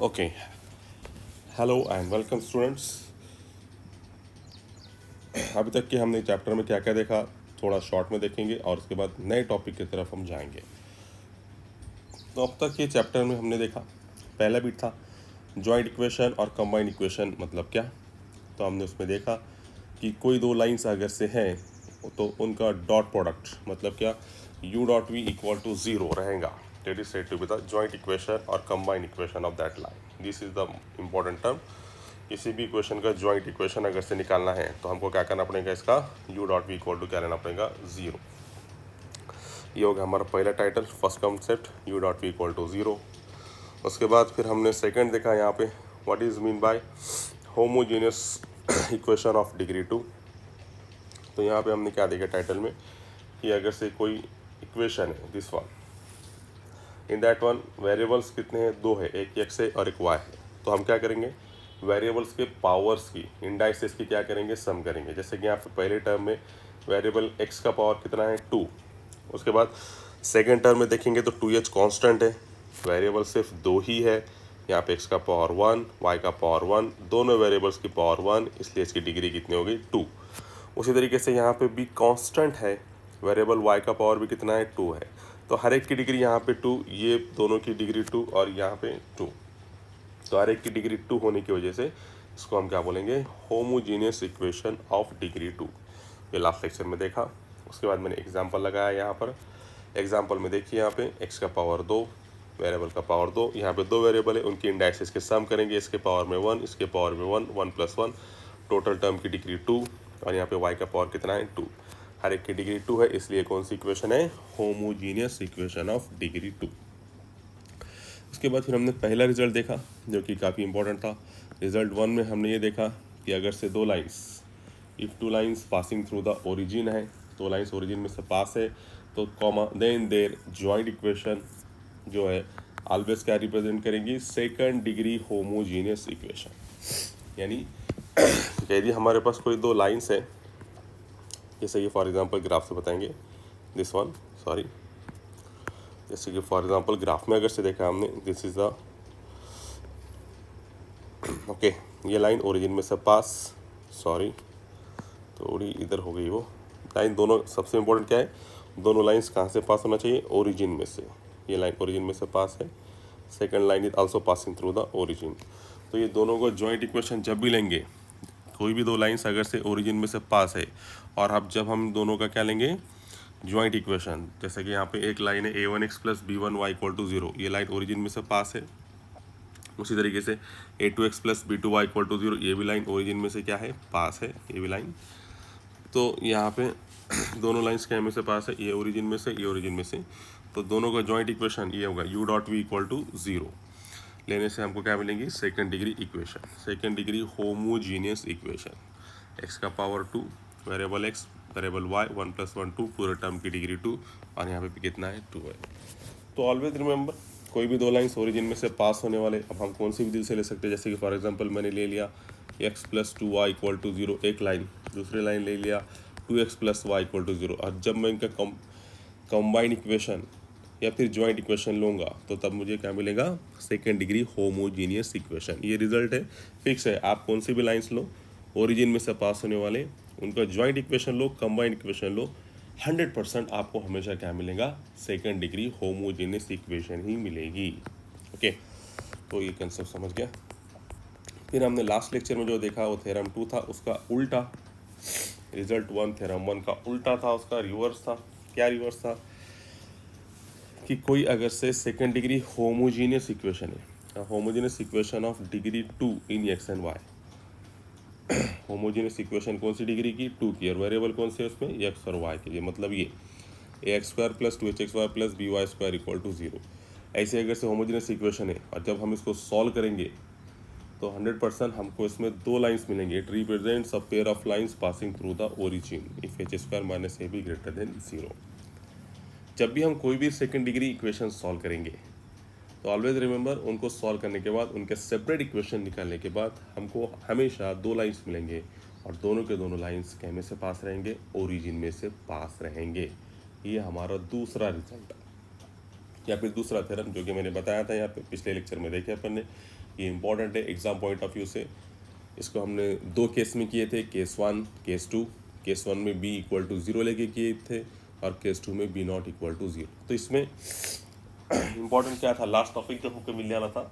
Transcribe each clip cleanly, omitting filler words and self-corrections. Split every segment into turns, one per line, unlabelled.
Okay, hello and welcome students. अभी तक के हमने चैप्टर में क्या क्या देखा थोड़ा शॉर्ट में देखेंगे और उसके बाद नए टॉपिक की तरफ हम जाएंगे। तो अब तक ये चैप्टर में हमने देखा, पहला बिट था जॉइंट इक्वेशन और कंबाइंड इक्वेशन मतलब क्या। तो हमने उसमें देखा कि कोई दो लाइंस अगर से हैं तो उनका डॉट प्रोडक्ट मतलब क्या, u dot we equal to zero रहेगा। That is said to be the joint equation और combined equation of that line. This is the important term. किसी भी इक्वेशन का जॉइंट इक्वेशन अगर से निकालना है तो हमको क्या करना पड़ेगा, इसका u dot we equal to क्या लेना पड़ेगा, ज़ीरो। ये होगा हमारा पहला title, first concept u dot we equal to zero. उसके बाद फिर हमने सेकंड देखा यहाँ पे what is mean by homogeneous equation of degree two. तो यहाँ पे हमने क्या देखा टाइटल में कि अगर से कोई इक्वेशन है this one, in that one variables कितने हैं, दो है, एक एक्स है और एक वाई है। तो हम क्या करेंगे, वेरिएबल्स के पावर्स की इंडाइसेस की क्या करेंगे, सम करेंगे। जैसे कि यहाँ पे पहले टर्म में वेरिएबल एक्स का पावर कितना है, टू। उसके बाद सेकेंड टर्म में देखेंगे तो टू एच कॉन्स्टेंट है, वेरिएबल सिर्फ दो ही है। यहाँ पे एक्स का पावर वन, वाई का पावर वन, दोनों वेरिएबल्स की पावर वन, इसलिए इसकी डिग्री कितनी हो गई, टू। उसी तरीके से यहाँ पे भी कांस्टेंट है, वेरिएबल वाई का पावर भी कितना है, टू है। तो हर एक की डिग्री यहाँ पे टू, ये दोनों की डिग्री टू और यहाँ पे टू। तो हर एक की डिग्री टू होने की वजह से इसको हम क्या बोलेंगे, homogeneous equation of degree two. ये लास्ट लेक्चर में देखा। उसके बाद मैंने एग्जाम्पल लगाया यहाँ पर। एग्जाम्पल में देखिए यहाँ पे एक्स का पावर दो, वेरिएबल का पावर दो, यहाँ पे दो वेरिएबल है, उनकी इंडाइसेस के सम करेंगे, इसके पावर में वन, इसके पावर में one, one plus one, total term की डिग्री टू। और यहाँ पे वाई का पावर कितना है, टू। हर एक की डिग्री टू है, इसलिए कौन सी इक्वेशन है, homogeneous equation of degree two. उसके बाद फिर हमने पहला रिजल्ट देखा जो कि काफ़ी इंपॉर्टेंट था। रिजल्ट वन में हमने ये देखा कि अगर से दो lines, if two lines passing through the origin है, दो लाइंस ओरिजिन में से पास है, तो comma then their joint equation जो है ऑलवेज क्या रिप्रेजेंट करेंगी, सेकंड डिग्री होमोजीनियस इक्वेशन। यानी यदि हमारे पास कोई दो लाइंस है, जैसे कि फॉर एग्जांपल ग्राफ से बताएंगे, दिस वन, सॉरी, जैसे कि फॉर एग्जांपल ग्राफ में अगर से देखा हमने, दिस इज द ओके, ये लाइन ओरिजिन में से पास, सॉरी थोड़ी इधर हो गई वो लाइन। दोनों सबसे इम्पोर्टेंट क्या है, दोनों लाइंस कहाँ से पास होना चाहिए, ओरिजिन में से। ये लाइन ओरिजिन में से पास है, second line is also passing through the origin. तो ये दोनों को जॉइंट इक्वेशन जब भी लेंगे, कोई भी दो लाइंस अगर से ओरिजिन में से पास है और अब जब हम दोनों का क्या लेंगे, जॉइंट इक्वेशन। जैसे कि यहाँ पे एक लाइन है a1 x plus b one y equal to zero, ये लाइन ओरिजिन में से पास है। उसी तरीके से a2 x plus b two y equal to zero, ये भी लाइन ओरिजिन में से क्या है, पास है, ये भी लाइन। तो यहाँ पे दोनों लाइंस क्या में से पास है, ये ओरिजिन में से, ये ओरिजिन में से। तो दोनों का जॉइंट इक्वेशन ये होगा u dot we equal to zero. लेने से हमको क्या मिलेंगी, second degree equation, second degree homogeneous equation. X का power two, variable x, variable y, one plus one two, पूरे टर्म की डिग्री टू, और यहाँ पे कितना है, टू है। तो ऑलवेज रिमेंबर, कोई भी दो लाइंस ओरिजिन में से पास होने वाले, अब हम कौन सी विधि से ले सकते हैं। जैसे कि फॉर एग्जांपल मैंने ले लिया x plus two y equal to zero, एक लाइन, दूसरी लाइन ले लिया two x plus y equal to zero. और जब मैं इनका कंबाइंड इक्वेशन या फिर जॉइंट इक्वेशन लूँगा तो तब मुझे क्या मिलेगा, सेकेंड डिग्री होमोजीनियस इक्वेशन। ये रिजल्ट है, फिक्स है। आप कौन सी भी लाइंस लो ओरिजिन में से पास होने वाले, उनका जॉइंट इक्वेशन लो, कंबाइंड इक्वेशन लो, 100% आपको हमेशा क्या मिलेगा, सेकेंड डिग्री होमोजीनियस इक्वेशन ही मिलेगी। ओके, तो ये कंसेप्ट समझ गया। फिर हमने लास्ट लेक्चर में जो देखा वो थ्योरम टू था, उसका उल्टा। रिजल्ट वन थ्योरम वन का उल्टा था, उसका रिवर्स था। क्या रिवर्स था, कि कोई अगर से सेकेंड डिग्री होमोजीनियस इक्वेशन है, homogeneous equation of degree two in x and y. Homogeneous equation कौन सी डिग्री की, टू की, और वेरिएबल कौन से उसमें, एक्स और वाई के लिए। मतलब ये a x square plus two h x y plus b y square equal to zero. ऐसे अगर से होमोजीनियस इक्वेशन है और जब हम इसको सॉल्व करेंगे तो 100% हमको इसमें दो लाइंस मिलेंगे। It represents a pair of lines passing through the origin if h square minus a b greater than zero. जब भी हम कोई भी सेकेंड डिग्री इक्वेशन सॉल्व करेंगे तो ऑलवेज रिमेंबर, उनको सॉल्व करने के बाद, उनके सेपरेट इक्वेशन निकालने के बाद हमको हमेशा दो लाइंस मिलेंगे और दोनों के दोनों लाइंस क्या में से पास रहेंगे, ओरिजिन में से पास रहेंगे। ये हमारा दूसरा रिजल्ट। या फिर दूसरा थ्योरम जो कि मैंने बताया था यहाँ पे पिछले लेक्चर में देखे अपन ने, ये इंपॉर्टेंट है एग्जाम पॉइंट ऑफ व्यू से। इसको हमने दो केस में किए थे, केस 1 केस 2। केस 1 में b इक्वल टू 0 लेके किए थे और केस 2 में b नॉट इक्वल टू 0। तो इसमें इंपॉर्टेंट क्या था, लास्ट टॉपिक जो हमको मिल जाना था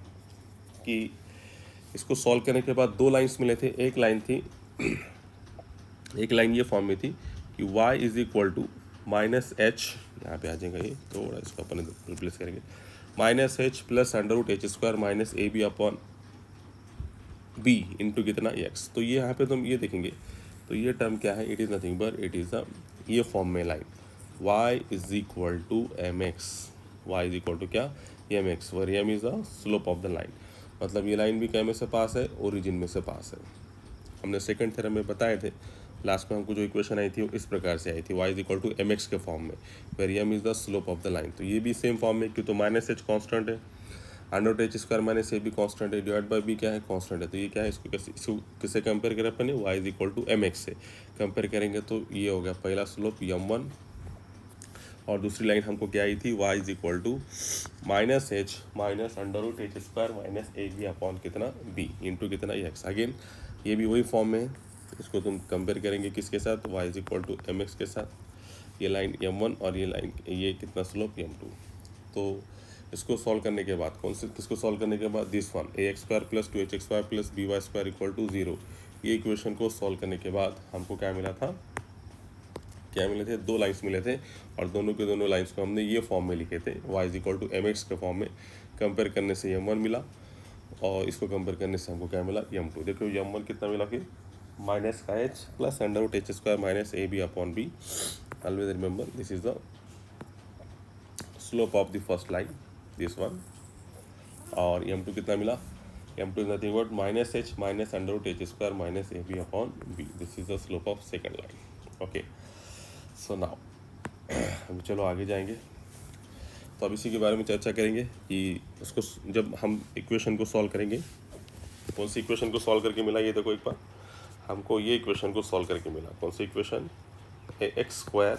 कि इसको सॉल्व करने के बाद दो लाइन्स मिले थे। एक लाइन थी, एक लाइन ये फॉर्म में थी कि y is equal to minus h, यहाँ पे आ जाएगा ये, थोड़ा इसको अपन रिप्लेस करेंगे, minus h plus under root h square minus a b upon b into कितना एक्स। तो ये यहाँ पे तुम ये देखेंगे तो ये टर्म क्या है, it is nothing but it is ये फॉर्म में line y is equal to m x, y is equal to क्या, m x, where m is the slope of the line. मतलब ये लाइन भी क्या में से पास है, ओरिजिन में से पास है। हमने सेकंड थ्योरम में बताए थे, लास्ट में हमको जो इक्वेशन आई थी वो इस प्रकार से आई थी, y is equal to m x के फॉर्म में, where m is the slope of the line. तो ये भी सेम फॉर्म में, क्यों तो माइनस एच कॉन्स्टेंट है, under root h square minus a भी कॉन्स्टेंट है, डिवाइड बाई बी क्या है, कॉन्स्टेंट है। तो ये क्या है, इसको किससे कंपेयर करें अपन ने, y is equal to m x से कंपेयर करेंगे तो ये हो गया पहला स्लोप m1, और दूसरी लाइन हमको क्या आई थी, y is equal to minus h minus under root h square minus a b upon कितना b इंटू कितना एक्स। अगेन ये भी वही फॉर्म में है, इसको तुम कंपेयर करेंगे किसके साथ, y is equal to m x के साथ, ये लाइन m1 और ये लाइन ये कितना स्लोप m2। तो इसको सॉल्व करने के बाद कौन से, किसको सॉल्व करने के बाद, this one a x square plus 2h square plus b y square equal to 0, ये इक्वेशन को सॉल्व करने के बाद हमको क्या मिला था, क्या मिले थे, दो लाइंस मिले थे, और दोनों के दोनों लाइंस को हमने ये फॉर्म में लिखे थे, y is equal to m x के फॉर्म में। कंपेयर करने से m1 मिला और इसको कंपेयर करने से हमको क्या मिला, m2। देखो m1 कितना मिला फिर, माइनस का h plus under root h square minus a b upon b, always remember this is the slope of the first line, this one. और m2 कितना मिला, m2 is nothing but minus h minus under root h square minus a b upon b, this is the slope of second line. Okay, so now अभी चलो आगे जाएंगे। तो अब इसी के बारे में चर्चा करेंगे कि उसको जब हम इक्वेशन को सॉल्व करेंगे, कौन सी इक्वेशन को सॉल्व करके मिला, ये देखो एक बार हमको ये इक्वेशन को सॉल्व करके मिला, कौन सी equation, a x square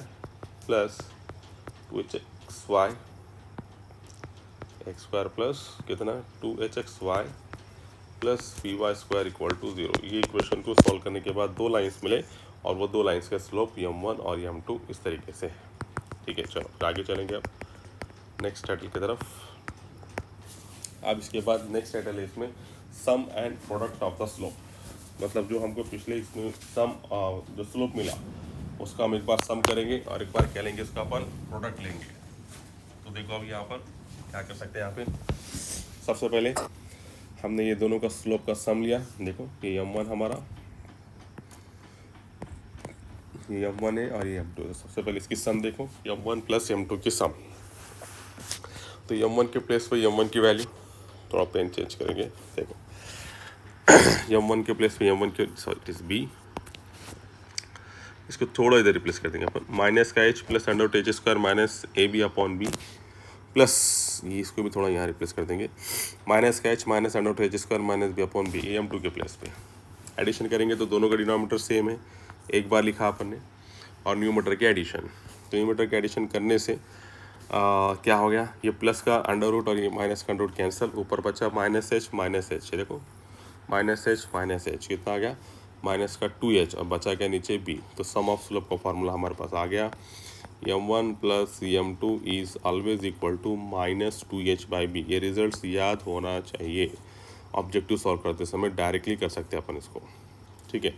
plus 2hxy x square plus कितना 2hxy plus b y square equal to 0। ये इक्वेशन को सॉल्व करने के बाद दो लाइंस मिले और वो दो लाइंस का स्लोप m1 और m2 इस तरीके से है। ठीक है, चलो आगे चलेंगे अब नेक्स्ट टाइटल की तरफ। अब इसके बाद नेक्स्ट टाइटल है इसमें sum and product of the slope, मतलब जो हमको पिछले इसमें सम जो स्लोप मिला उसका हम एक बार सम करेंगे और एक बार क्या लेंगे, इसका अपन प्रोडक्ट लेंगे। तो देखो अब यहाँ पर क्या कर सकते हैं, यहाँ पे सबसे पहले हमने ये दोनों का स्लोप का सम लिया। देखो ये m1 हमारा, ये m1 है और ये m2 है। सबसे पहले इसकी सम देखो, m1 प्लस m2 की सम। तो m1 के प्लेस पे m1 की वैल्यू, थोड़ा पेन चेंज करेंगे, देखो m1 के प्लेस पे m1 के, सॉरी इट इज b, इसको थोड़ा इधर रिप्लेस कर देंगे अपन, माइनस का h plus under root h square minus a b upon b plus, ये इसको भी थोड़ा यहाँ रिप्लेस कर देंगे, माइनस का h minus under root h square minus b upon b, m2 के प्लेस पे एडिशन करेंगे तो दोनों का डिनोमिनेटर सेम है, एक बार लिखा अपन ने, और न्यूमरेटर के एडिशन। तो न्यूमरेटर के एडिशन करने से क्या हो गया, ये प्लस का अंडर रूट और ये माइनस का अंडर रूट कैंसिल, ऊपर बचा माइनस एच, देखो माइनस एच कितना आ गया, माइनस का 2h और बचा क्या नीचे b। तो सम ऑफ स्लोप का फार्मूला हमारे पास आ गया, m1 plus m2 is always equal to minus 2h by b. ये रिजल्ट्स याद होना चाहिए, ऑब्जेक्टिव सॉल्व करते समय डायरेक्टली कर सकते हैं अपन इसको, ठीक है,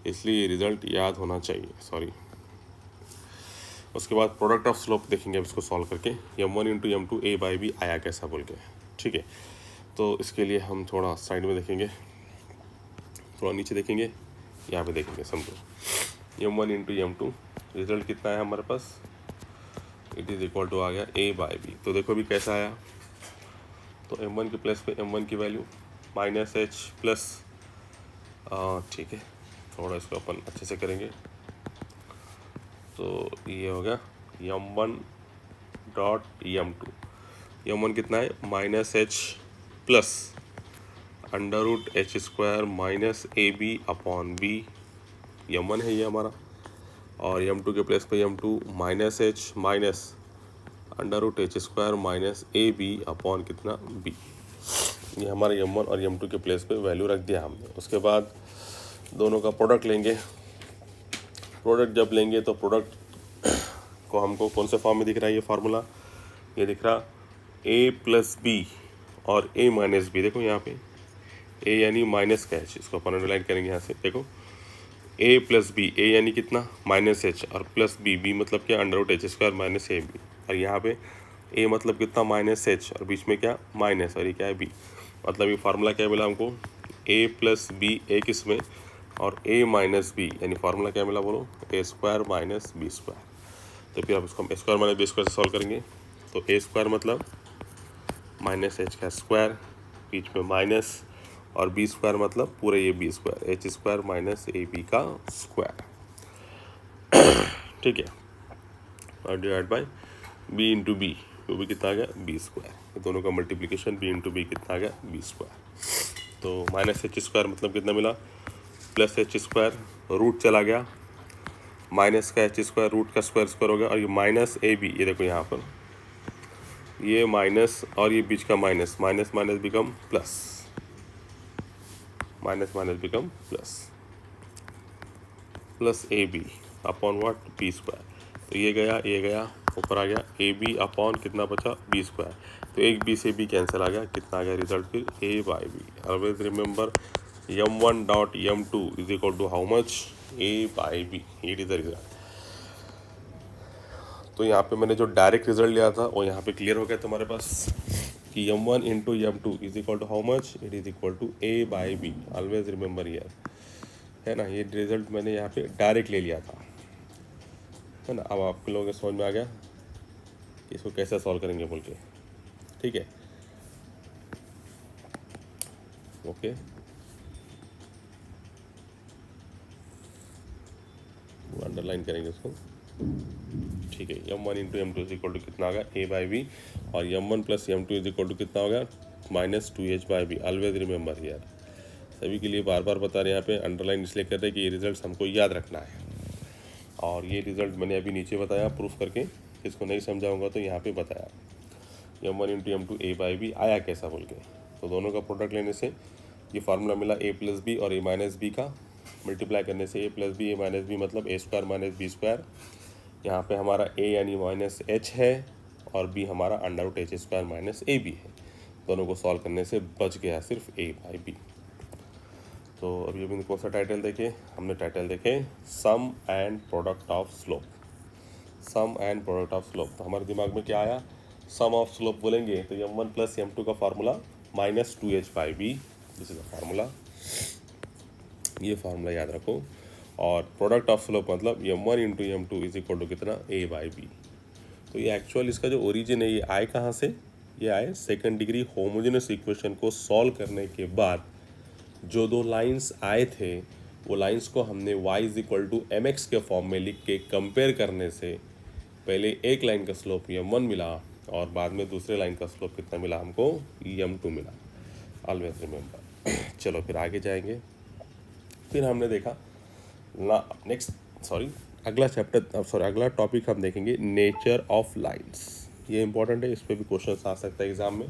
इसलिए ये रिजल्ट याद होना चाहिए, सॉरी। उसके बाद प्रोडक्ट ऑफ स्लोप देखेंगे अब इसको सॉल्व करके, m1 into m2 a by B आया कैसा बोल के, ठीक है। तो इसके लिए हम थोड़ा साइड में देखेंगे, थोड़ा नीचे देखेंगे, यहाँ पे देखेंगे, समझो m1 इंटू m2 रिजल्ट कितना है हमारे पास, इट इज़ इक्वल टू आ गया a बाई बी। तो देखो अभी कैसा आया, तो m1 के प्लेस पे m1 की वैल्यू माइनस एच प्लस, ठीक है, थोड़ा इसको अपन अच्छे से करेंगे। तो ये हो गया m1 डॉट m2 कितना है, minus h plus under root h square minus a b upon b, m1 है ये हमारा, और m2 के प्लेस पे m2 minus h minus under root h² minus a b upon कितना b। ये हमारे m1 और m2 के प्लेस पे वैल्यू रख दिया हमने। उसके बाद दोनों का प्रोडक्ट लेंगे। प्रोडक्ट जब लेंगे तो प्रोडक्ट को हमको कौन से फॉर्म में दिख रहा है, ये फार्मूला ये दिख रहा a प्लस बी और a माइनस बी। देखो यहाँ पे a यानी माइनस का h, इसको अपन अंडरलाइन करेंगे यहाँ से। देखो a प्लस बी, a यानी कितना माइनस h और प्लस b, b मतलब क्या under root h² minus a b. और यहाँ पे a मतलब कितना माइनस h और बीच में क्या माइनस, और ये क्या है b। मतलब ये फार्मूला क्या मिला हमको, a प्लस बी एक इसमें और a माइनस बी, यानी फार्मूला क्या मिला बोलो, a² माइनस b²। तो फिर आप इसको a² माइनस b² से सॉल्व करेंगे तो a² मतलब माइनस h का स्क्वायर, बीच में माइनस, और b² मतलब पूरे ये b² h² minus a b का स्क्वायर। ठीक है, और divide by b into b, वो भी कितना आ गया b²। दोनों का मल्टीप्लिकेशन b इंटू बी कितना आ गया b²। तो माइनस h² मतलब कितना मिला प्लस h², रूट चला गया, माइनस का h² रूट का स्क्वायर हो गया, और ये माइनस ए बी, ये देखो यहाँ पर ये माइनस और ये बीच का minus, minus minus become plus, minus minus become plus, plus a b upon what b²। तो ये गया ऊपर आ गया ए बी अपॉन कितना बचा b²। तो एक बी से बी कैंसिल आ गया, कितना आ गया रिजल्ट फिर a/b। Always remember m1 dot m2 is equal to how much a/b, it is the result. तो यहाँ पे मैंने जो डायरेक्ट रिजल्ट लिया था वो यहाँ पे क्लियर हो गया तुम्हारे पास कि m1 into m2 is equal to how much, it is equal to a/b। Always remember here, है ना। ये रिजल्ट मैंने यहाँ पे डायरेक्ट ले लिया था, है ना। अब आप लोगों के समझ में आ गया कि इसको कैसे सॉल्व करेंगे बोल के, ठीक है। ओके, अंडरलाइन करेंगे इसको, ठीक है। m1 into m2 is equal to कितना आ गया a/b, और m1 plus m2 is equal to कितना हो गया माइनस 2h/b। ऑलवेज रिमेंबर यार, सभी के लिए बार बार बता रहे हैं, यहाँ पे अंडरलाइन इसलिए कर रहे हैं कि ये रिजल्ट हमको याद रखना है। और ये रिजल्ट मैंने अभी नीचे बताया प्रूफ करके, इसको नहीं समझाऊंगा तो यहाँ पे बताया m1 इंटू m2 a/b आया कैसा बोल के। तो दोनों का प्रोडक्ट लेने से ये फार्मूला मिला a प्लस बी और a माइनस बी का, मल्टीप्लाई करने से a plus b a minus b मतलब a² माइनस b²। यहाँ पे हमारा a यानी माइनस h है और b हमारा under root h² minus a b है। दोनों को सॉल्व करने से बच गया सिर्फ a/b। तो अभी अभी कौन सा टाइटल देखे हमने, टाइटल देखे sum and product of slope. Sum and product of slope, तो हमारे दिमाग में क्या आया, सम ऑफ स्लोप बोलेंगे तो m1 प्लस m2 का formula minus 2h/b, this is the formula, ये फार्मूला याद रखो। और प्रोडक्ट ऑफ स्लोप मतलब m1 into m2 is equal to कितना a/b। तो ये एक्चुअल इसका जो ओरिजिन है ये आए कहाँ से, ये आए सेकंड डिग्री होमोजेनस इक्वेशन को सॉल्व करने के बाद जो दो लाइंस आए थे वो लाइंस को हमने y is equal to mx के फॉर्म में लिख के कंपेयर करने से पहले एक लाइन का स्लोप m1 मिला और बाद में दूसरे लाइन का स्लोप कितना मिला हमको m2 मिला। Always remember. चलो फिर आगे जाएंगे। फिर हमने देखा ना नेक्स्ट अगला टॉपिक हम देखेंगे नेचर ऑफ लाइंस। ये इंपॉर्टेंट है, इस पर भी क्वेश्चन आ सकता है एग्जाम में,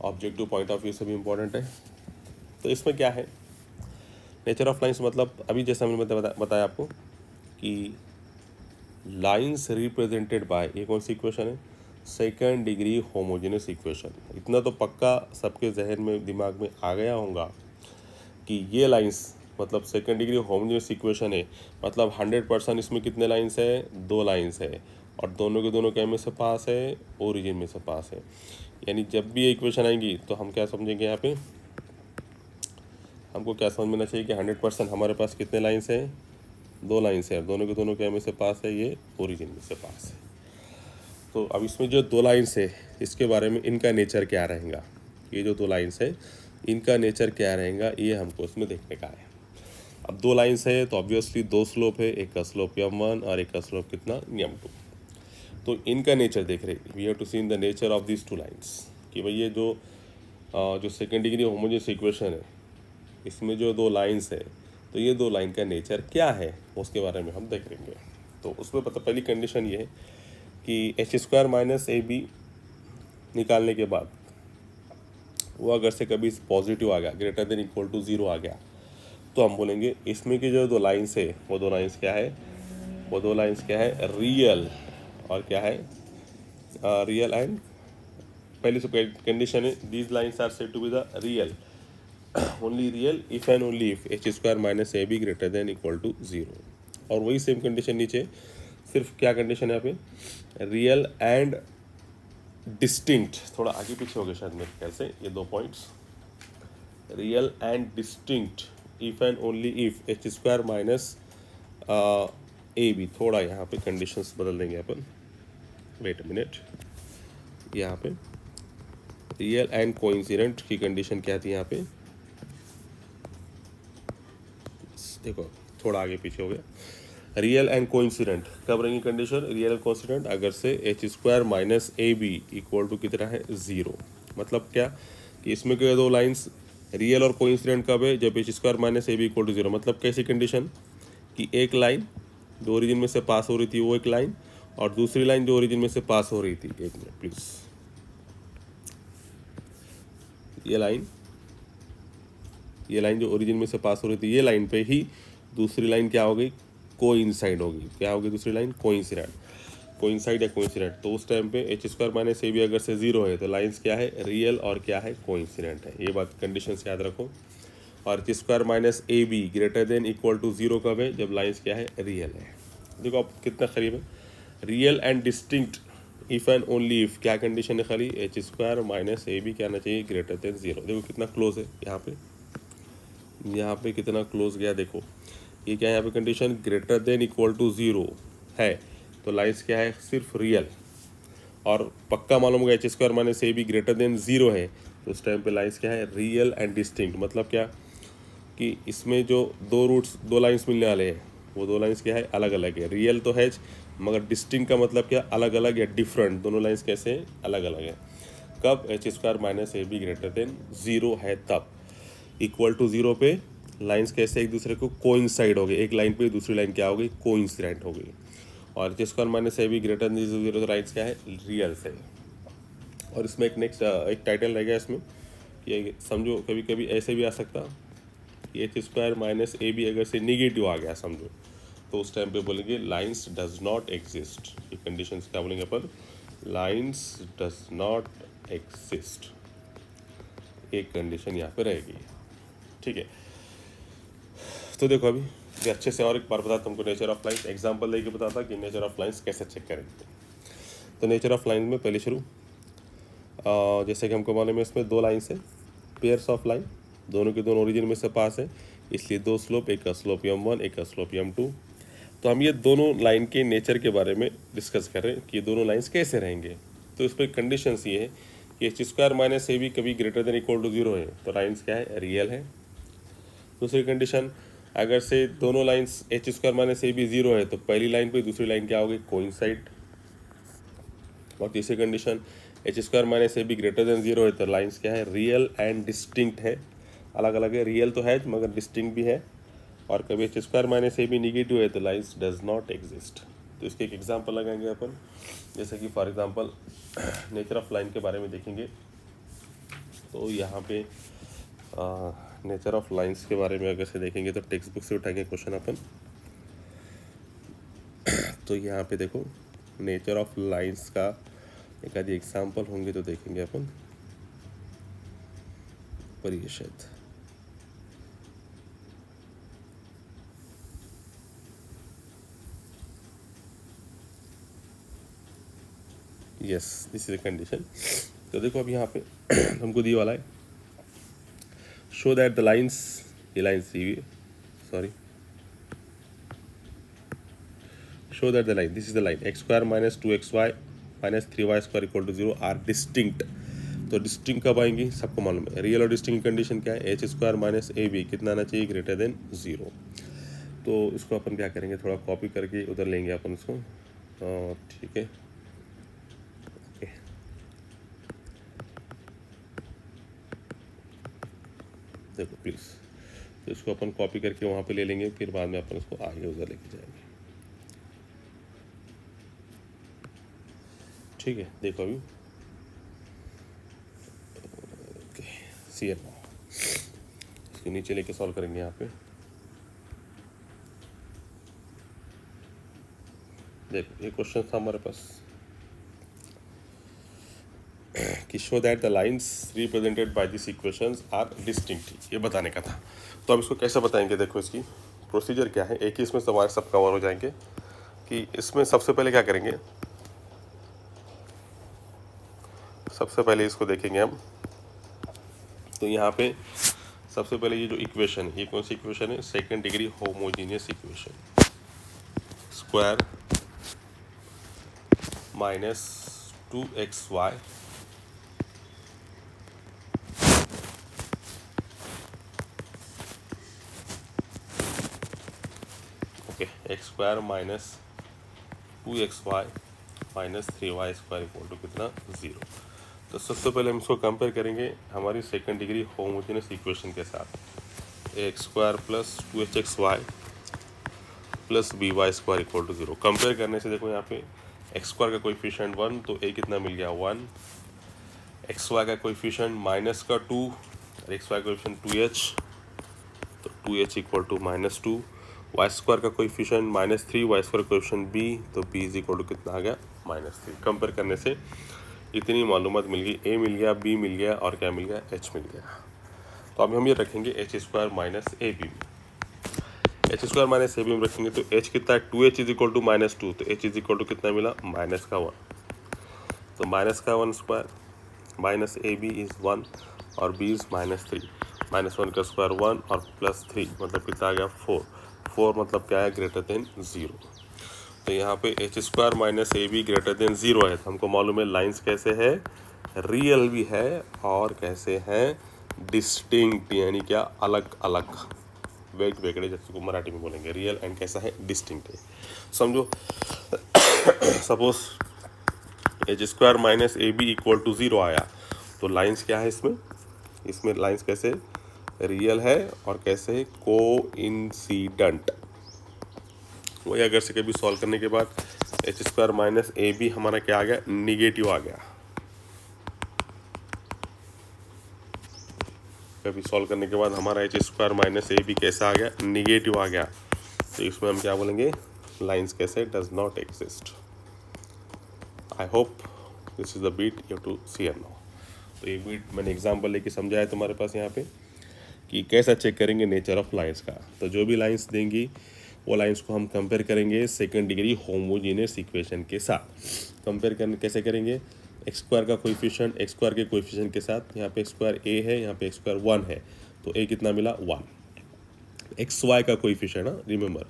ऑब्जेक्टिव पॉइंट ऑफ व्यू से भी इम्पोर्टेंट है। तो इसमें क्या है नेचर ऑफ लाइंस, मतलब अभी जैसा मैंने बताया आपको कि लाइंस रिप्रेजेंटेड बाय, ये कौन सी इक्वेशन है, सेकंड डिग्री होमोजेनस इक्वेशन। इतना तो पक्का सबके जहन में दिमाग में आ गया होगा कि ये लाइंस मतलब सेकंड डिग्री होमोजेनस इक्वेशन है, मतलब 100% इसमें कितने लाइंस है, दो लाइंस है, और दोनों के दोनों क्या में से पास है, ओरिजिन में से पास है। यानी जब भी ये इक्वेशन आएंगी तो हम क्या समझेंगे, यहाँ पे हमको क्या समझना चाहिए कि 100% हमारे पास कितने लाइंस है, दो लाइंस है, और दोनों के दोनों क्या में से पास है, ये ओरिजिन में से पास है। तो अब इसमें जो दो लाइंस है इसके बारे में इनका नेचर क्या रहेगा, ये जो दो लाइंस है इनका नेचर क्या रहेगा ये हमको इसमें देखने का है। अब दो लाइंस है तो ऑब्वियसली दो स्लोप है, एक का स्लोप m1 और एक का स्लोप कितना m2। तो इनका नेचर देख रहे, we have to see in the nature of this two lines कि भाई ये जो सेकेंड डिग्री होमोजेनस इक्वेशन है इसमें जो दो लाइंस है तो ये दो लाइन का नेचर क्या है उसके बारे में हम देख लेंगे। तो उसमें पहली कंडीशन ये है कि h square minus a b निकालने के बाद वो अगर से कभी पॉजिटिव आ गया, greater than equal to zero आ गया, तो हम बोलेंगे इसमें की जो दो लाइन्स है वो दो लाइन्स क्या है, वो दो लाइन्स क्या है, रियल और क्या है, रियल एंड पहली से कंडीशन है these lines are said to be the real, only real if and only if h square minus a b greater than equal to zero. और वही सेम कंडीशन नीचे, सिर्फ क्या कंडीशन है यहाँ पे, रियल एंड डिस्टिंक्ट, थोड़ा आगे पीछे हो गया शायद मेरे ख्याल से ये दो points, real and distinct if and only if h square minus a b, थोड़ा यहाँ पे कंडीशंस बदल देंगे अपन, वेट अ मिनट, यहाँ पे रियल एंड कोइंसिडेंट की कंडीशन क्या थी यहाँ पे, देखो थोड़ा आगे पीछे हो गया, रियल एंड कोइंसिडेंट कब रहेंगी कंडीशन, रियल एंड कोइंसिडेंट अगर से h square minus a b equal to कितना है, ज़ीरो। मतलब क्या कि इसमें के दो लाइंस रियल और कोइंसिडेंट कब है, जब h square minus a b equal to zero. मतलब कैसी कंडीशन कि एक लाइन जो ओरिजिन में से पास हो रही थी वो एक लाइन, और दूसरी लाइन जो ओरिजिन में से पास हो रही थी, एक मिनट प्लीज, ये लाइन जो ओरिजिन में से पास हो रही थी ये लाइन पे ही दूसरी लाइन क्या हो गई, कोइंसाइड होगी। क्या होगी दूसरी लाइन, कोइंसिडेंट, कोइंसाइड या कोइंसिडेंट। तो उस टाइम पे h square minus a b अगर से ज़ीरो है तो लाइंस क्या है, रियल और क्या है, कोइंसिडेंट है। ये बात कंडीशन से याद रखो। और h square minus a b greater than equal to zero कब है, जब लाइंस क्या है, रियल है। देखो आप कितना करीब है, real and distinct if and only if, क्या कंडीशन है खाली, h square minus a b क्या आना चाहिए, ग्रेटर देन ज़ीरो। देखो कितना क्लोज है यहाँ पे कितना क्लोज गया। देखो ये क्या है यहाँ पे condition, greater than equal to zero है, तो लाइंस क्या है, सिर्फ रियल। और पक्का मालूम होगा H square minus a b greater than zero है, तो उस टाइम पे लाइंस क्या है, रियल एंड डिस्टिंक्ट। मतलब क्या कि इसमें जो दो रूट्स, दो लाइंस मिलने वाले हैं, वो दो लाइंस क्या है, अलग अलग है। रियल तो है मगर डिस्टिंक्ट का मतलब क्या, अलग अलग या डिफरेंट। दोनों लाइंस कैसे हैं, अलग अलग है। कब, H square minus a b greater than zero है तब। इक्वल टू ज़ीरो पे लाइंस कैसे एक दूसरे को कोइंसाइड हो गई, एक लाइन पे दूसरी लाइन क्या हो गई, कोइंसिडेंट हो गई। और h square minus a b greater than zero तो लाइंस क्या है, रियल से। और इसमें एक नेक्स्ट एक टाइटल रहेगा इसमें, ये समझो कभी कभी ऐसे भी आ सकता कि h square minus a b अगर से निगेटिव आ गया समझो, तो उस टाइम पे बोलेंगे लाइंस डज नॉट एग्जिस्ट। ये कंडीशन क्या बोलेंगे अपन, लाइंस डज नॉट एग्जिस्ट, एक कंडीशन यहाँ पे रहेगी। ठीक है, तो देखो अभी ये अच्छे से और एक बार बताता तुमको, नेचर ऑफ लाइंस एग्जांपल लेके बताता कि नेचर ऑफ लाइंस कैसे चेक करेंगे। तो नेचर ऑफ लाइन में पहले शुरू, जैसे कि हमको मालूम है इसमें दो लाइंस है, पेयर्स ऑफ लाइन, दोनों के दोनों ओरिजिन में से पास है, इसलिए दो स्लोप, एक का स्लोप m1 एक का स्लोप m2। तो हम ये दोनों लाइन के नेचर के बारे में डिस्कस कर रहे हैं कि ये दोनों लाइंस कैसे रहेंगे। तो इस पर कंडीशंस ये है कि h square minus a b कभी greater than equal to zero है तो लाइंस क्या है, रियल है। दूसरी कंडीशन, अगर से दोनों lines h square minus a b zero है तो पहली लाइन पे दूसरी लाइन क्या होगी, कोइंसाइड। और तीसरी condition, H square minus a b greater than zero है तो लाइंस क्या है, रियल एंड डिस्टिंक्ट है, अलग अलग है। रियल तो है मगर डिस्टिंक्ट भी है। और कभी h square minus a b negative है तो लाइंस डज नॉट एग्जिस्ट। तो इसके एक एग्जांपल लगाएंगे अपन, जैसे कि for example nature of line के बारे में देखेंगे। तो यहाँ पे नेचर ऑफ लाइंस के बारे में अगर से देखेंगे तो टेक्स्ट बुक से उठाएंगे क्वेश्चन अपन। तो यहाँ पे देखो नेचर ऑफ लाइंस का एक आधी एग्जाम्पल होंगे तो देखेंगे अपन, परिषद। Yes this is the condition. तो देखो अब यहाँ पे हमको दिए वाला है, शो दैट द लाइंस, ये lines sorry, show that the line, this is the line, x square minus 2xy minus 3y square equal to 0 are distinct. तो डिस्टिंक्ट कब आएंगी, सबको मालूम है। रियल और डिस्टिंक्ट कंडीशन क्या है, h square minus a b कितना आना चाहिए, ग्रेटर देन ज़ीरो। तो इसको अपन क्या करेंगे, थोड़ा कॉपी करके उधर लेंगे अपन इसको, ठीक है ओके। देखो प्लीज़, तो इसको अपन कॉपी करके वहाँ पे ले लेंगे, फिर बाद में अपन इसको आगे उधर लेके जाएंगे। ठीक है, देखो अभी CN इसके नीचे लेके सॉल्व करेंगे यहाँ पे। देखो ये क्वेश्चन था हमारे पास कि show that the lines represented by this equations are distinct, ये बताने का था। तो अब इसको कैसे बताएंगे, देखो इसकी प्रोसीजर क्या है। एक ही इसमें हमारे सब कवर हो जाएंगे कि इसमें सबसे पहले क्या करेंगे, सबसे पहले इसको देखेंगे हम। तो यहाँ पे सबसे पहले ये जो इक्वेशन है, ये कौन सी इक्वेशन है, second degree homogeneous equation, square minus 2xy okay, x square minus 2xy minus 3y square equal to कितना, 0। तो सबसे पहले हम इसको कंपेयर करेंगे हमारी सेकंड डिग्री होमोजेनियस इक्वेशन के साथ, x square plus 2hxy plus by square equal to 0। Compare करने से देखो यहाँ पे एक्स स्क्वायर का कोएफिशिएंट 1 तो a कितना मिल गया 1, एक्स वाई का कोएफिशिएंट माइनस का 2 और एक्स वाई का कोएफिशिएंट 2h तो 2h equal to minus 2, y square का coefficient minus 3, y square coefficient b तो b इज इक्वल टू कितना आ गया -3। कंपेयर करने से इतनी मालूमात मिल गई, a मिल गया, b मिल गया और क्या मिल गया, h मिल गया। तो अब हम ये रखेंगे h square minus ab, h square minus ab में रखेंगे तो h कितना है 2h इज इक्वल टू -2 तो h इज इक्वल टू कितना मिला -1, तो -1 स्क्वायर माइनस ab इज 1 और b इज -3, -1 का स्क्वायर 1 और +3 मतलब कितना आ गया 4 मतलब क्या है ग्रेटर देन 0। तो यहाँ पे h square minus ab greater then 0 है, तो हमको मालूम है लाइंस कैसे है, रियल भी है और कैसे हैं डिस्टिंक्ट, यानी क्या अलग अलग, वेगवेगळे, जैसे को मराठी में बोलेंगे, रियल एंड कैसा है डिस्टिंक्ट है। समझो suppose h square minus ab equal to 0 आया तो लाइंस क्या है इसमें लाइंस कैसे रियल है और कैसे कोइंसिडेंट। वही अगर से कभी सॉल्व करने के बाद h स्क्वायर माइनस ab हमारा क्या आ गया, निगेटिव आ गया। कभी सॉल्व करने के बाद हमारा h स्क्वायर माइनस ab कैसा आ गया, निगेटिव आ गया, तो इसमें हम क्या बोलेंगे, लाइंस कैसे does not exist. I hope this is the beat you have to see and now. तो एक बीट मैंने एग्जांपल लेके समझाया तुम्हारे पास यहाँ पे कि कैसा चेक करेंगे नेचर ऑफ लाइंस का। तो जो भी लाइंस देंगी वो लाइंस को हम कंपेयर करेंगे सेकंड डिग्री होमोजेनियस इक्वेशन के साथ। कंपेयर करने कैसे करेंगे, एक्स स्क्वायर का कोएफिशिएंट एक्स स्क्वायर के कोएफिशिएंट के साथ, यहाँ पे एक्स स्क्वायर a है, यहाँ पे एक्स स्क्वायर 1 है, तो a कितना मिला 1। एक्स वाई का कोएफिशिएंट, रिमेंबर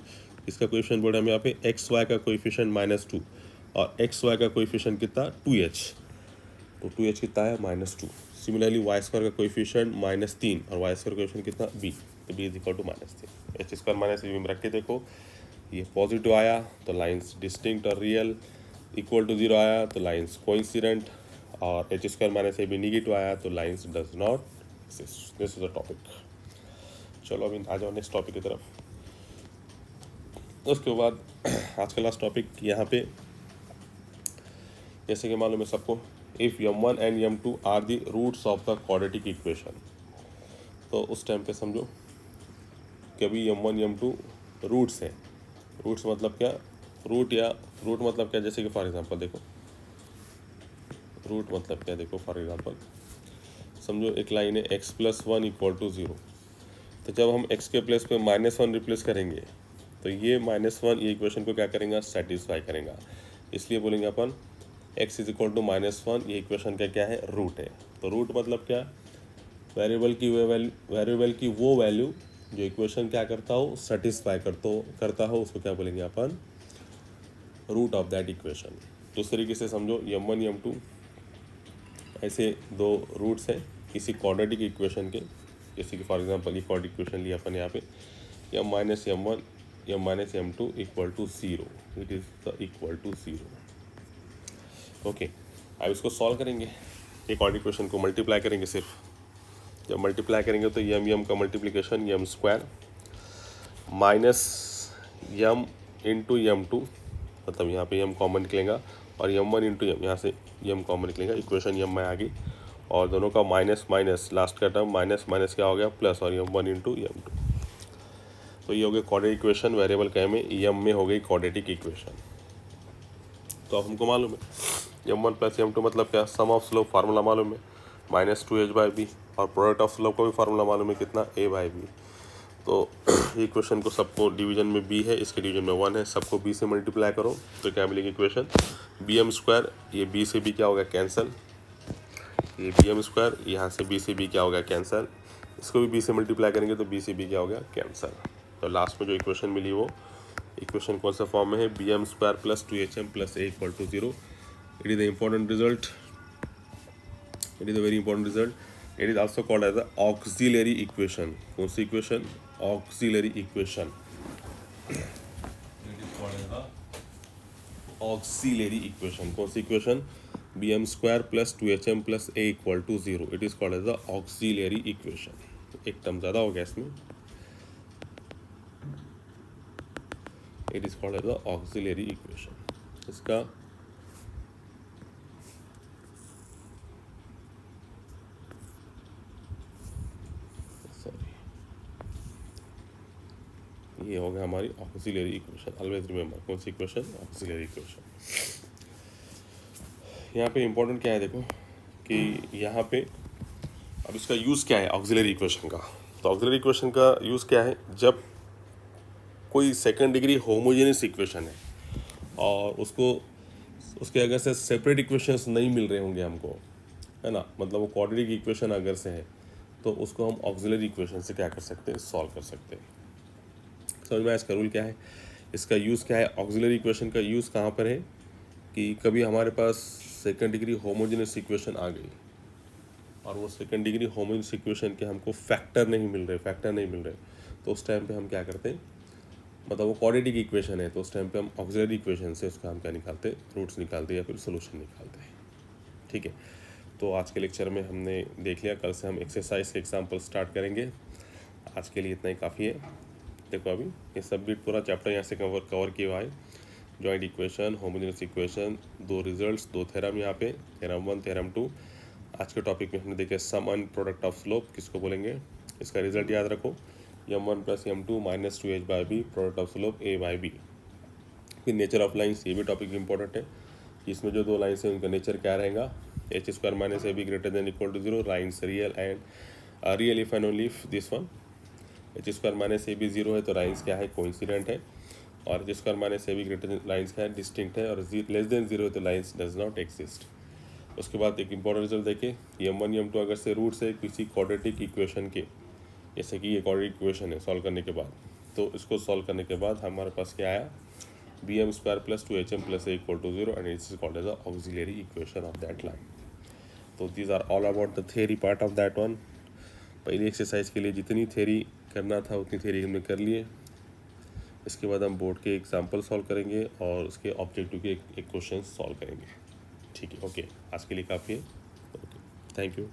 इसका कोएफिशिएंट बोल रहे हैं हम यहाँ पे, एक्स वाई का कोएफिशिएंट -2 और एक्स वाई का कोएफिशिएंट कितना 2h, तो 2h कितना है -2। सिमिलरली वाई स्क्वायर का कोएफिशिएंट -3 और वाई स्क्वायर कोएफिशिएंट कितना b, तो b is equal to -3। H square minus ab में रख के देखो, ये पॉजिटिव आया तो लाइंस डिस्टिंक्ट और रियल, इक्वल टू 0 आया तो लाइंस कोइंसिडेंट, और h square minus ab negative आया तो lines does not exist. This is the topic. चलो अभी आ जाओ नेक्स्ट टॉपिक की तरफ। उसके बाद आज का लास्ट टॉपिक यहाँ पे, जैसे कि मालूम है सबको, if m1 and m2 are the roots of the quadratic equation, तो उस टाइम पे समझो कि अभी m1 m2 रूट्स है। रूट्स मतलब क्या, रूट मतलब क्या, जैसे कि फॉर एग्जांपल देखो, रूट मतलब क्या देखो, फॉर एग्जांपल समझो एक लाइन है x + 1 = 0, तो जब हम x के प्लेस पे -1 रिप्लेस करेंगे तो ये -1 ये इक्वेशन को क्या करेंगे, सेटिस्फाई करेगा। इसलिए बोलेंगे अपन x = -1, ये इक्वेशन का क्या है, रूट है। तो रूट मतलब क्या, वेरिएबल की वो वैल्यू जो इक्वेशन क्या करता हो, सेटिस्फाई करता हो, उसको क्या बोलेंगे अपन, रूट ऑफ दैट इक्वेशन। तो उस तरीके से समझो m1 m2 ऐसे दो रूट्स हैं किसी क्वाड्रेटिक इक्वेशन के, जैसे कि फॉर एग्जांपल ये क्वाड्रेटिक इक्वेशन लिया अपन यहाँ पे, m - m1 m - m2 = 0, it is the equal to 0। Okay, अब इसको सॉल्व करेंगे, एक क्वाड्रेटिक इक्वेशन को मल्टीप्लाई करेंगे। सिर्फ जब मल्टीप्लाई करेंगे तो m का multiplication m square minus m × m2, मतलब यहाँ पे m कॉमन निकलेगा और m1 इंटू एम, यहाँ से m कॉमन निकलेगा, इक्वेशन m में आ गई, और दोनों का माइनस माइनस, लास्ट का टर्म माइनस माइनस क्या हो गया प्लस, और m1 इंटू m2। तो ये हो गया क्वाड्रेटिक इक्वेशन, वेरिएबल क्या में m में हो गई क्वाड्रेटिक इक्वेशन। तो अब हमको मालूम है m1 प्लस m2 मतलब क्या, सम ऑफ स्लोप फार्मूला मालूम है -2h/b, और प्रोडक्ट ऑफ स्लोप का भी फार्मूला मालूम है कितना, a/b। तो इक्वेशन को सबको डिवीजन में b है, इसके डिवीजन में 1 है, सबको b से मल्टीप्लाई करो तो क्या मिलेगी इक्वेशन, bm², ये b से b क्या हो गया कैंसल, ये bm², यहाँ से b से b क्या हो गया कैंसल, इसको भी b से मल्टीप्लाई करेंगे तो b से b क्या हो गया कैंसल। तो लास्ट में जो इक्वेशन मिली वो इक्वेशन कौन सा फॉर्म में है, bm² plus 2hm plus a equal to 0। It is the important result, it is a very important result. It is also called as the auxiliary equation. कौन सी equation, auxiliary equation, it is called as the auxiliary equation. कौन सी equation, bm² plus 2hm plus a equal to 0, it is called as the auxiliary equation. एक term ज़्यादा हो गया इसमें, it is called as the auxiliary equation. इसका ये हो गया हमारी ऑक्सिलरी इक्वेशन। ऑलवेज रिमेंबर कौन सी इक्वेशन, ऑक्सिलरी इक्वेशन। यहाँ पे इंपॉर्टेंट क्या है देखो कि यहाँ पे अब इसका यूज़ क्या है ऑक्सिलरी इक्वेशन का। तो ऑक्सिलरी इक्वेशन का यूज़ क्या है, जब कोई सेकंड डिग्री होमोजेनियस इक्वेशन है और उसके अगर से सेपरेट इक्वेशंस नहीं मिल रहे होंगे हमको, है ना, मतलब वो क्वाड्रेटिक इक्वेशन अगर से है तो उसको हम ऑक्सिलरी इक्वेशन से क्या कर सकते हैं, सॉल्व कर सकते हैं। समझ में आया इसका रूल क्या है, इसका यूज़ क्या है। ऑक्सिलरी इक्वेशन का यूज़ कहाँ पर है कि कभी हमारे पास सेकंड डिग्री होमोजेनियस इक्वेशन आ गई और वो सेकंड डिग्री होमोजेनियस इक्वेशन के हमको फैक्टर नहीं मिल रहे, तो उस टाइम पे हम क्या करते हैं, मतलब वो क्वाड्रेटिक इक्वेशन है तो उस टाइम पे हम ऑक्सिलरी इक्वेशन से उसका हम क्या निकालते हैं, रूट्स निकालते हैं या फिर सोल्यूशन निकालते हैं। ठीक है, तो आज के लेक्चर में हमने देख लिया, कल से हम एक्सरसाइज के एग्जाम्पल स्टार्ट करेंगे। आज के लिए इतना ही काफ़ी है। देखो अभी ये सब भी पूरा चैप्टर यहाँ से कवर किया हुआ है, joint equation, homogeneous equation, 2 results, 2 theorem, यहाँ पे थ्योरम 1 थ्योरम 2। आज के टॉपिक में हमने देखे sum and product of slope किसको बोलेंगे, इसका रिजल्ट याद रखो, m1 plus m2 minus 2h/b, product of slope a/b। फिर नेचर ऑफ लाइन्स, ये भी टॉपिक इंपॉर्टेंट है, इसमें जो 2 लाइन्स हैं उनका नेचर क्या रहेगा, h² minus ab greater than equal to 0, lines real and real if and only if this one. h² minus ab 0 है तो लाइन्स क्या है, कोइंसिडेंट है, और h² minus ab greater then lines क्या है, डिस्टिंक्ट है, और लेस देन 0 है तो लाइन्स डज नॉट एग्जिस्ट। उसके बाद एक इंपॉर्टेंट रिजल्ट देखिए, m1 m2 अगर से रूट्स है किसी क्वाड्रेटिक इक्वेशन के, जैसे कि ये क्वाड्रेटिक इक्वेशन है सॉल्व करने के बाद, तो इसको सॉल्व करने के बाद हमारे पास क्या आया, bm² plus 2hm plus a equal to 0 and it's called as the auxiliary equation of that line. तो these are all about the theory part of that one. पहली एक्सरसाइज के लिए जितनी थियरी करना था उतनी थियरी हमने कर लिए। इसके बाद हम बोर्ड के एग्जाम्पल सॉल्व करेंगे और उसके ऑब्जेक्टिव के एक क्वेश्चन सॉल्व करेंगे। ठीक है, ओके, आज के लिए काफ़ी है। Okay, thank you.